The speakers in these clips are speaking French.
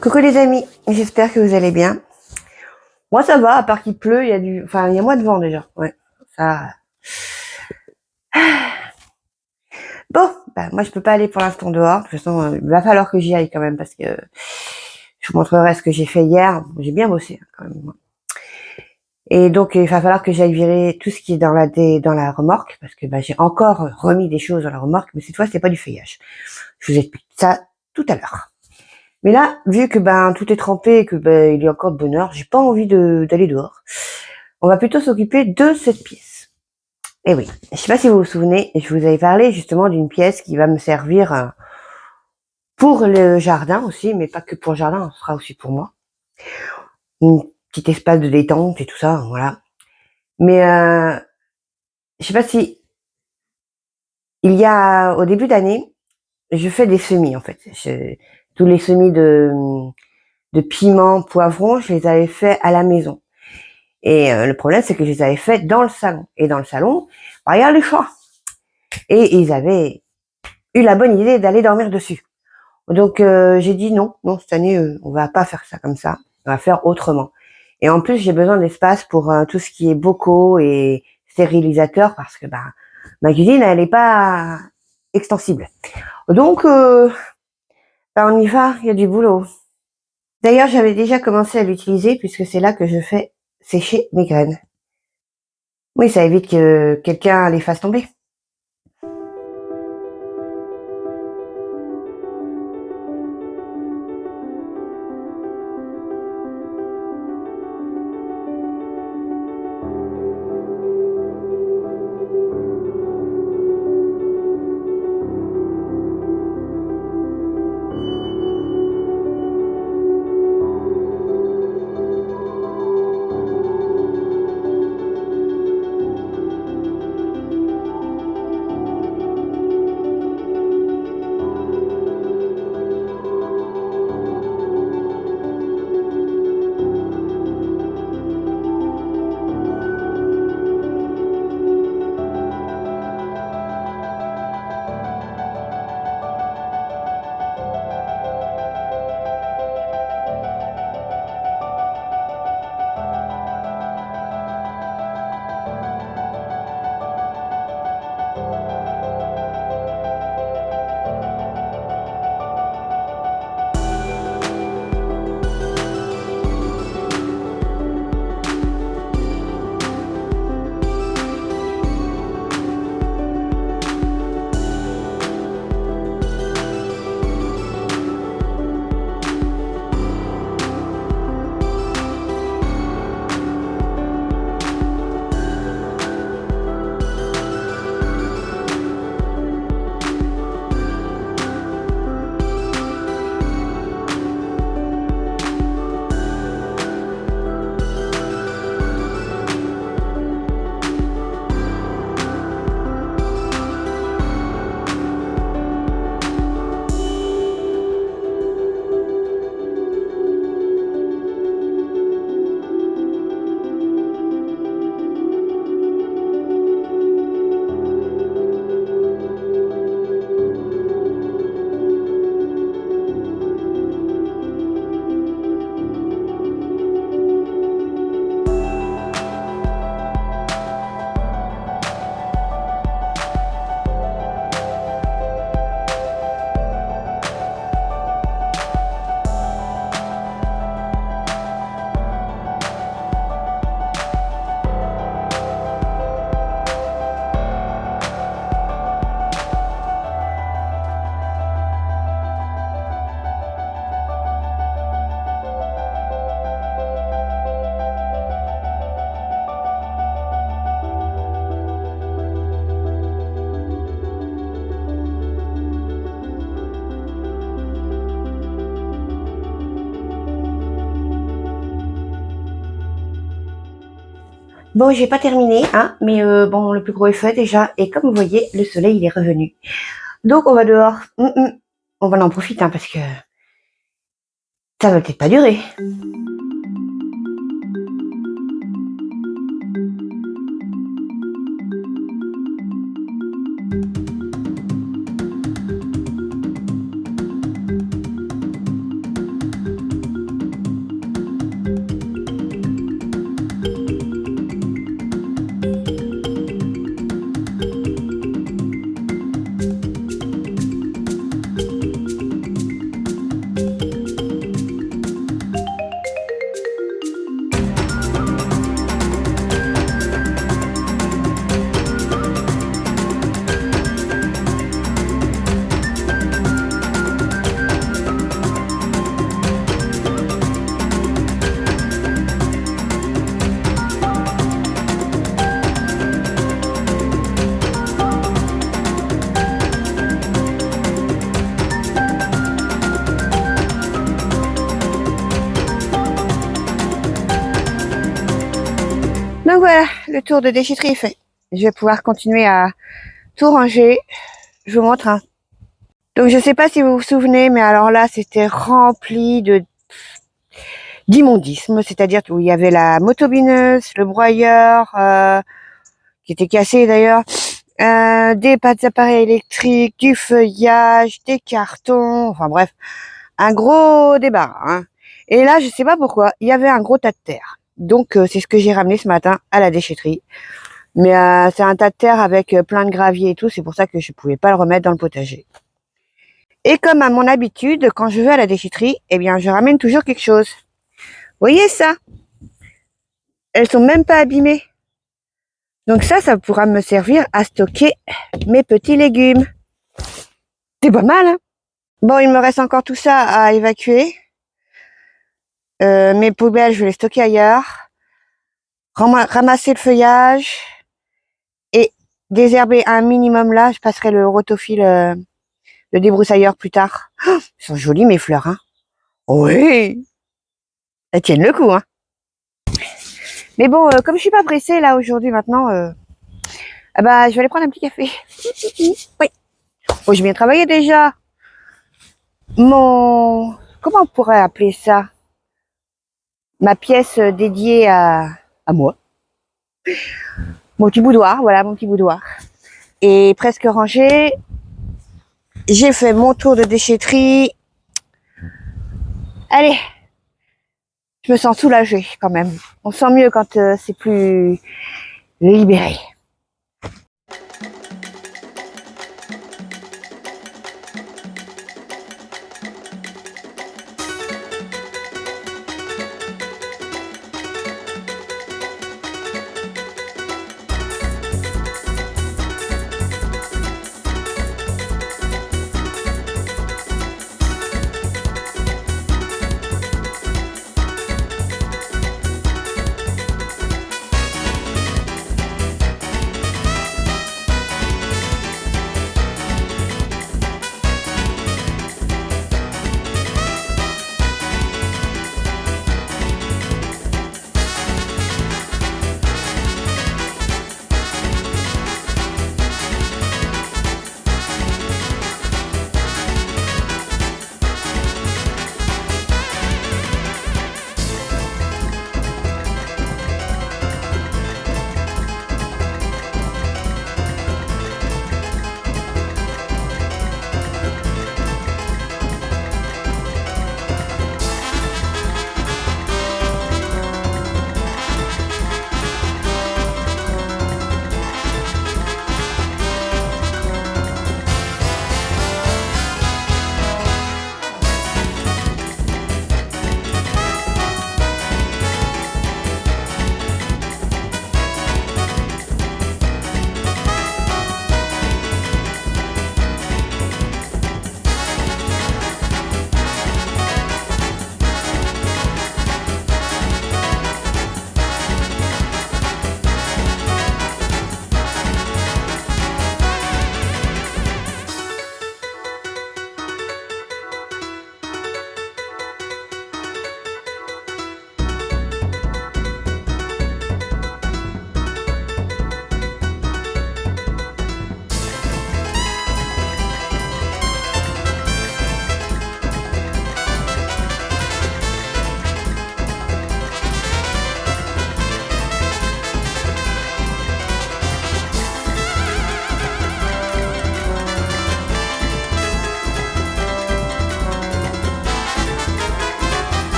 Coucou les amis, j'espère que vous allez bien. Moi ça va, à part qu'il pleut, il y a moins de vent déjà. Ouais, ça. Bon, moi je peux pas aller pour l'instant dehors. De toute façon, il va falloir que j'y aille quand même parce que je vous montrerai ce que j'ai fait hier. J'ai bien bossé quand même. Et donc il va falloir que j'aille virer tout ce qui est dans la remorque parce que j'ai encore remis des choses dans la remorque, mais cette fois c'est pas du feuillage. Je vous explique ça tout à l'heure. Mais là, vu que tout est trempé et que il est encore de bonne heure, j'ai pas envie d'aller dehors. On va plutôt s'occuper de cette pièce. Et oui, je sais pas si vous vous souvenez, je vous avais parlé justement d'une pièce qui va me servir pour le jardin aussi, mais pas que pour le jardin, ce sera aussi pour moi. Un petit espace de détente et tout ça, voilà. Mais je sais pas si il y a au début d'année, je fais des semis en fait. Tous les semis de piments, poivrons, je les avais faits à la maison. Et le problème, c'est que je les avais faits dans le salon. Et dans le salon, il y a les chats. Et ils avaient eu la bonne idée d'aller dormir dessus. Donc j'ai dit non, cette année, on va pas faire ça comme ça. On va faire autrement. Et en plus, j'ai besoin d'espace pour tout ce qui est bocaux et stérilisateurs parce que ma cuisine, elle est pas extensible. Donc, on y va, il y a du boulot. D'ailleurs, j'avais déjà commencé à l'utiliser puisque c'est là que je fais sécher mes graines. Oui, ça évite que quelqu'un les fasse tomber. Bon, j'ai pas terminé, hein, mais le plus gros est fait déjà. Et comme vous voyez, le soleil il est revenu. Donc on va dehors. On va en profiter parce que ça va peut-être pas durer. voilà, le tour de déchetterie est fait. Je vais pouvoir continuer à tout ranger. Je vous montre, hein. Donc je sais pas si vous vous souvenez, mais alors là, c'était rempli d'immondisme, c'est-à-dire où il y avait la motobineuse, le broyeur, qui était cassé d'ailleurs, des pattes d'appareils électriques, du feuillage, des cartons, enfin bref, un gros débarras, hein. Et là, je sais pas pourquoi, il y avait un gros tas de terre. Donc c'est ce que j'ai ramené ce matin à la déchetterie. Mais c'est un tas de terre avec plein de gravier et tout, c'est pour ça que je pouvais pas le remettre dans le potager. Et comme à mon habitude, quand je vais à la déchetterie, eh bien je ramène toujours quelque chose. Vous voyez ça? Elles sont même pas abîmées. Donc ça pourra me servir à stocker mes petits légumes. C'est pas mal, hein? Bon, il me reste encore tout ça à évacuer. Mes poubelles, je vais les stocker ailleurs. Ramasser le feuillage et désherber un minimum là. Je passerai le rotofil, le débroussailleur plus tard. Oh, elles sont jolies mes fleurs, hein? Oui, elles tiennent le coup, hein? Mais bon, comme je suis pas pressée là aujourd'hui maintenant, ah bah je vais aller prendre un petit café. Oui. Oh, j'ai bien travaillé déjà. Comment on pourrait appeler ça? Ma pièce dédiée à moi. Mon petit boudoir, voilà, mon petit boudoir. Et presque rangé. J'ai fait mon tour de déchetterie. Allez, je me sens soulagée quand même. On sent mieux quand c'est plus libéré.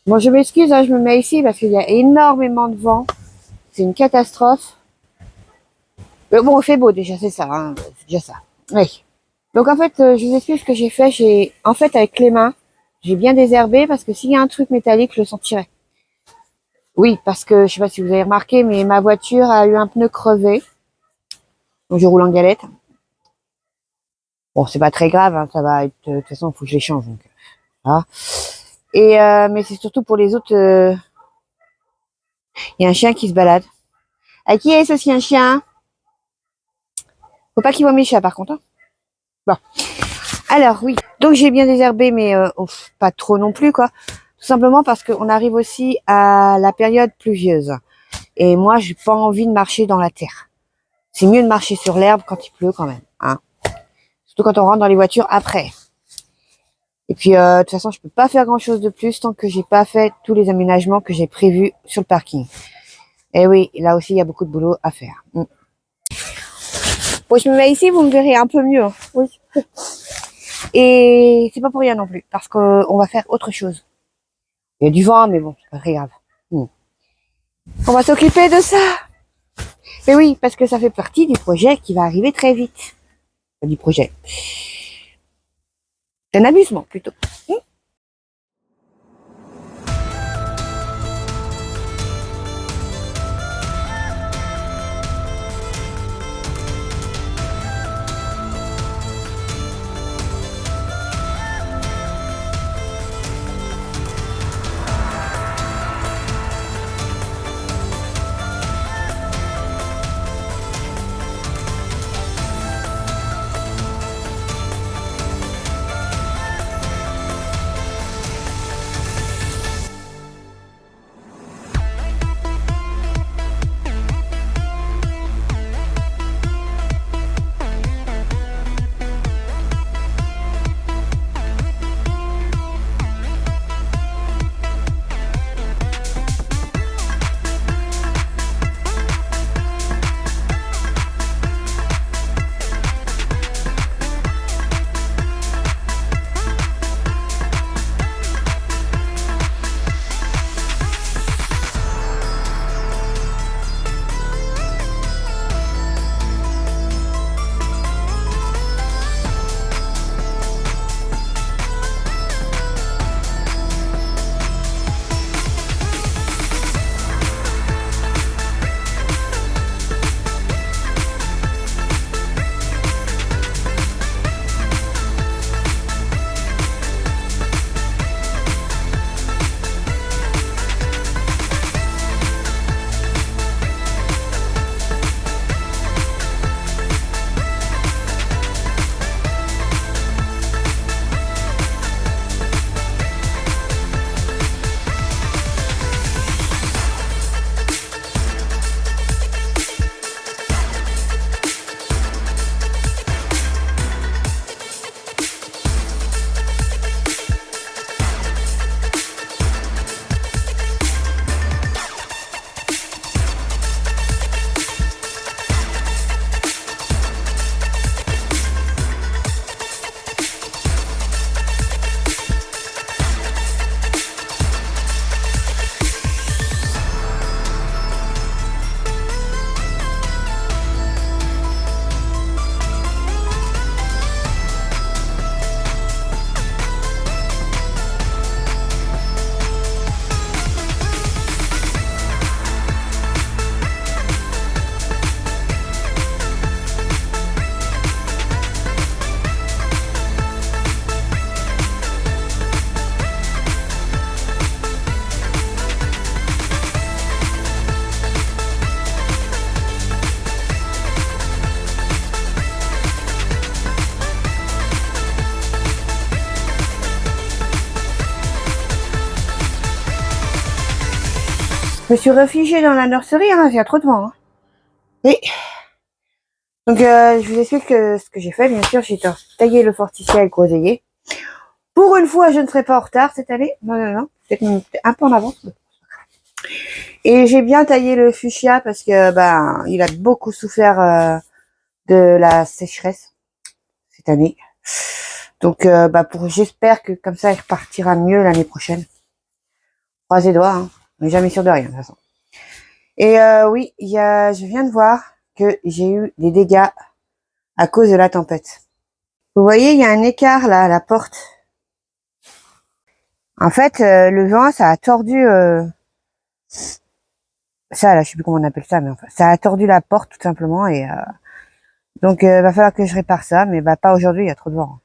Bon, je m'excuse, hein, je me mets ici parce qu'il y a énormément de vent. C'est une catastrophe. Mais bon, il fait beau déjà, c'est ça, hein, c'est déjà ça. Oui. Donc en fait, je vous explique ce que j'ai fait. En fait, avec les mains, j'ai bien désherbé parce que s'il y a un truc métallique, je le sentirais. Oui, parce que je sais pas si vous avez remarqué, mais ma voiture a eu un pneu crevé. Donc je roule en galette. Bon, c'est pas très grave, hein, ça va être. De toute façon, il faut que je les change. Donc, voilà. Et mais c'est surtout pour les autres. Il y a un chien qui se balade. À qui est ceci un chien? Faut pas qu'il voit mes chats par contre. Hein. Bon. Alors oui. Donc j'ai bien désherbé, mais pas trop non plus quoi. Tout simplement parce qu'on arrive aussi à la période pluvieuse. Et moi, j'ai pas envie de marcher dans la terre. C'est mieux de marcher sur l'herbe quand il pleut quand même. Hein. Surtout quand on rentre dans les voitures après. Et puis de toute façon, je peux pas faire grand chose de plus tant que j'ai pas fait tous les aménagements que j'ai prévus sur le parking. Et oui, là aussi, il y a beaucoup de boulot à faire. Bon, je me mets ici, vous me verrez un peu mieux. Hein. Oui. Et c'est pas pour rien non plus, parce qu'on va faire autre chose. Il y a du vent, mais bon, c'est pas très grave. On va s'occuper de ça. Mais oui, parce que ça fait partie du projet qui va arriver très vite. Du projet. C'est un amusement plutôt. Je me suis réfugiée dans la nurserie, hein, il y a trop de vent. Hein. Oui. Donc je vous explique ce que j'ai fait. Bien sûr, j'ai taillé le forsythia et le groseillier. Pour une fois, je ne serai pas en retard cette année. Non, non, non. Peut-être un peu en avance. Et j'ai bien taillé le fuchsia parce que il a beaucoup souffert de la sécheresse cette année. Donc j'espère que comme ça il repartira mieux l'année prochaine. croisez les doigts, hein. On n'est jamais sûr de rien, de toute façon. Et oui, je viens de voir que j'ai eu des dégâts à cause de la tempête. Vous voyez, il y a un écart là à la porte. En fait, le vent, ça a tordu ça là, je sais plus comment on appelle ça, mais enfin, ça a tordu la porte tout simplement et donc va falloir que je répare ça, mais pas aujourd'hui, il y a trop de vent.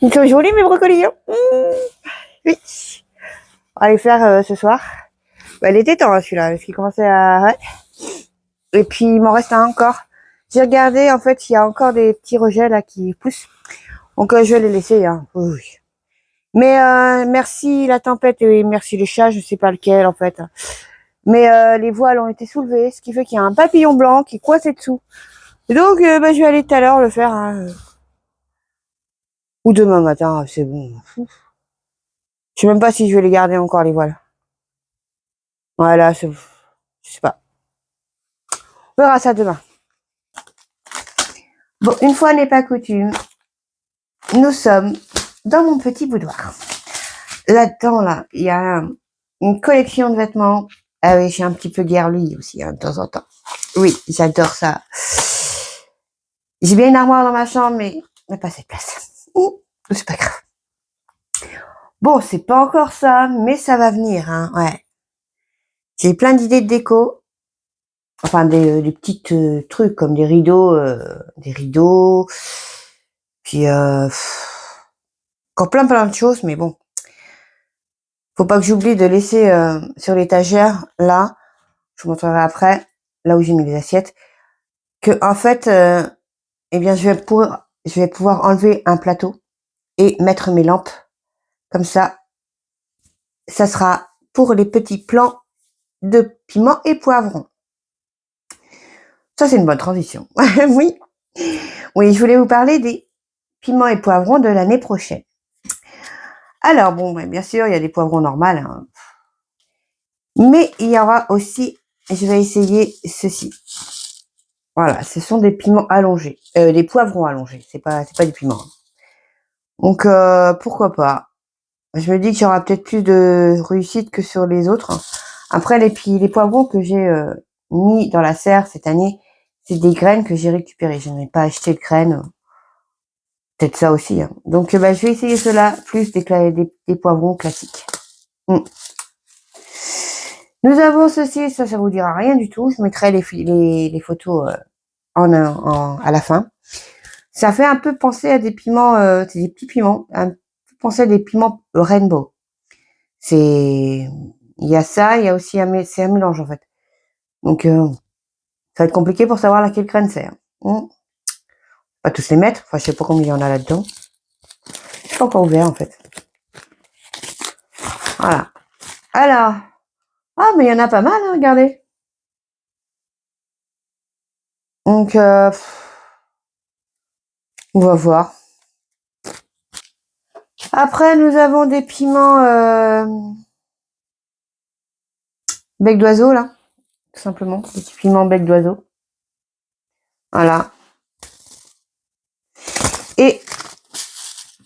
Ils sont jolis mes brocolis, hein. Oui. On va les faire ce soir. Il était temps celui-là, parce qu'il commençait à... Ouais. Et puis il m'en reste un encore. J'ai regardé, en fait, il y a encore des petits rejets là qui poussent. Donc je vais les laisser, hein. Oui. Mais merci la tempête et merci les chats, je sais pas lequel en fait. Mais les voiles ont été soulevées, ce qui fait qu'il y a un papillon blanc qui est coincé dessous. Et donc je vais aller tout à l'heure le faire. Hein. Ou demain matin, c'est bon. Je sais même pas si je vais les garder encore les voiles. Voilà, je sais pas. On verra ça demain. Bon, une fois n'est pas coutume, nous sommes dans mon petit boudoir. Là-dedans, là, il y a une collection de vêtements. Ah oui, j'ai un petit peu guerre-lui aussi, hein, de temps en temps. Oui, j'adore ça. J'ai bien une armoire dans ma chambre, mais pas cette place. C'est pas grave. Bon, c'est pas encore ça, mais ça va venir, hein, ouais. J'ai plein d'idées de déco. Enfin, des petits trucs comme des rideaux. Puis, encore plein de choses, mais bon. Faut pas que j'oublie de laisser sur l'étagère, là, je vous montrerai après, là où j'ai mis les assiettes, que en fait, eh bien, je vais pouvoir enlever un plateau et mettre mes lampes. Comme ça sera pour les petits plants de piment et poivrons. Ça, c'est une bonne transition. Oui. Oui, je voulais vous parler des piments et poivrons de l'année prochaine. Alors, bon, bien sûr, il y a des poivrons normaux, hein. Mais il y aura aussi, je vais essayer ceci. Voilà, ce sont des piments allongés, des poivrons allongés. C'est pas des piments. Donc, pourquoi pas. Je me dis qu'il y aura peut-être plus de réussite que sur les autres. Après, les poivrons que j'ai mis dans la serre cette année, c'est des graines que j'ai récupérées. Je n'ai pas acheté de graines. Peut-être ça aussi. Hein. Donc, je vais essayer cela, plus des poivrons classiques. Nous avons ceci, ça vous dira rien du tout. Je mettrai les photos à la fin. Ça fait un peu penser à des piments, c'est des petits piments, un peu penser à des piments rainbow. Il y a ça, il y a aussi c'est un mélange en fait. Donc ça va être compliqué pour savoir laquelle graine c'est. Pas tous les mettre, enfin je sais pas combien il y en a là-dedans. Je suis pas encore ouvert en fait. Voilà. Alors, mais il y en a pas mal, hein, regardez. Donc on va voir. Après nous avons des piments bec d'oiseau là, tout simplement, des petits piments bec d'oiseau. Voilà. Et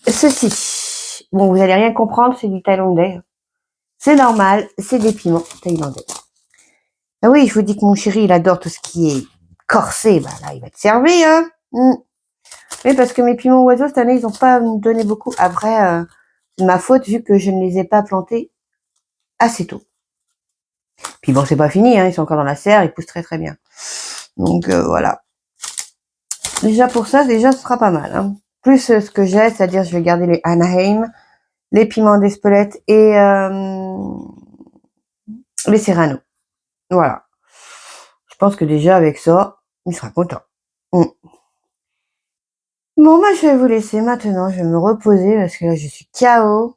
ceci, bon, vous allez rien comprendre, c'est du thaïlandais. C'est normal, c'est des piments thaïlandais. Ah oui, je vous dis que mon chéri, il adore tout ce qui est corsé, bah là, il va te servir, hein. Oui, parce que mes piments oiseaux, cette année, ils n'ont pas donné beaucoup. Après, c'est ma faute, vu que je ne les ai pas plantés assez tôt. Puis bon, c'est pas fini, hein, ils sont encore dans la serre, ils poussent très très bien. Donc, voilà. Déjà pour ça, déjà, ce sera pas mal, hein. Plus ce que j'ai, c'est-à-dire, je vais garder les Anaheim, les piments d'Espelette et les Serrano. Voilà. Je pense que déjà, avec ça, il sera content. Bon, bah, je vais vous laisser maintenant. Je vais me reposer parce que là, je suis KO.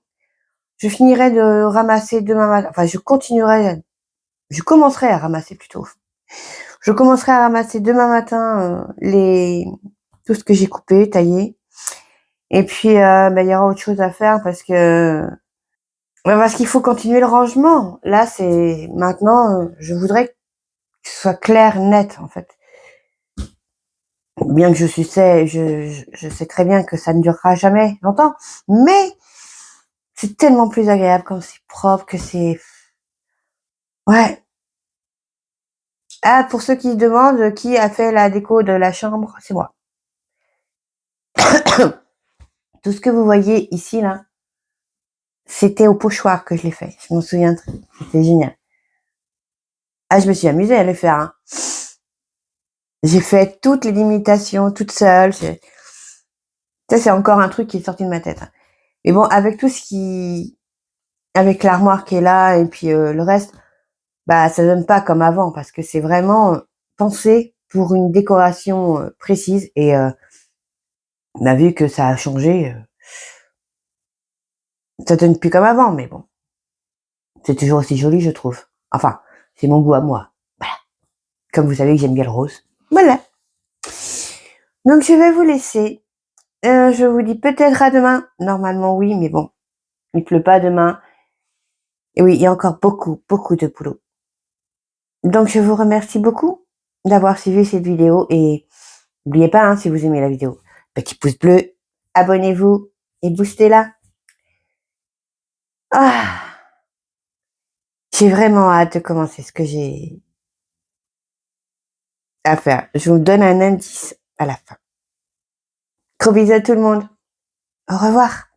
Je finirai de ramasser demain matin. Enfin, je commencerai à ramasser plutôt. Je commencerai à ramasser demain matin tout ce que j'ai coupé, taillé. Et puis, il y aura autre chose à faire parce qu'il faut continuer le rangement. Là, c'est maintenant, je voudrais que ce soit clair, net, en fait. Bien que je sais très bien que ça ne durera jamais longtemps, mais c'est tellement plus agréable quand c'est propre, que c'est... Ouais. Ah, pour ceux qui se demandent qui a fait la déco de la chambre, c'est moi. Tout ce que vous voyez ici, là, c'était au pochoir que je l'ai fait. Je m'en souviens très. C'était génial. Ah, je me suis amusée à le faire, hein. J'ai fait toutes les limitations toute seule. Ça, c'est encore un truc qui est sorti de ma tête, hein. Mais bon, avec avec l'armoire qui est là et puis le reste, bah, ça donne pas comme avant parce que c'est vraiment pensé pour une décoration précise et on a vu que ça a changé. Ça donne plus comme avant, mais bon, c'est toujours aussi joli, je trouve. Enfin, c'est mon goût à moi. Voilà. Comme vous savez que j'aime bien le rose. Voilà. Donc je vais vous laisser. Je vous dis peut-être à demain. Normalement oui, mais bon, il pleut pas demain. Et oui, il y a encore beaucoup, beaucoup de boulot. Donc je vous remercie beaucoup d'avoir suivi cette vidéo et n'oubliez pas, hein, si vous aimez la vidéo, petit pouce bleu, abonnez-vous et boostez-la. Ah, j'ai vraiment hâte de commencer ce que j'ai à faire. Je vous donne un indice à la fin. Gros bisous à tout le monde. Au revoir.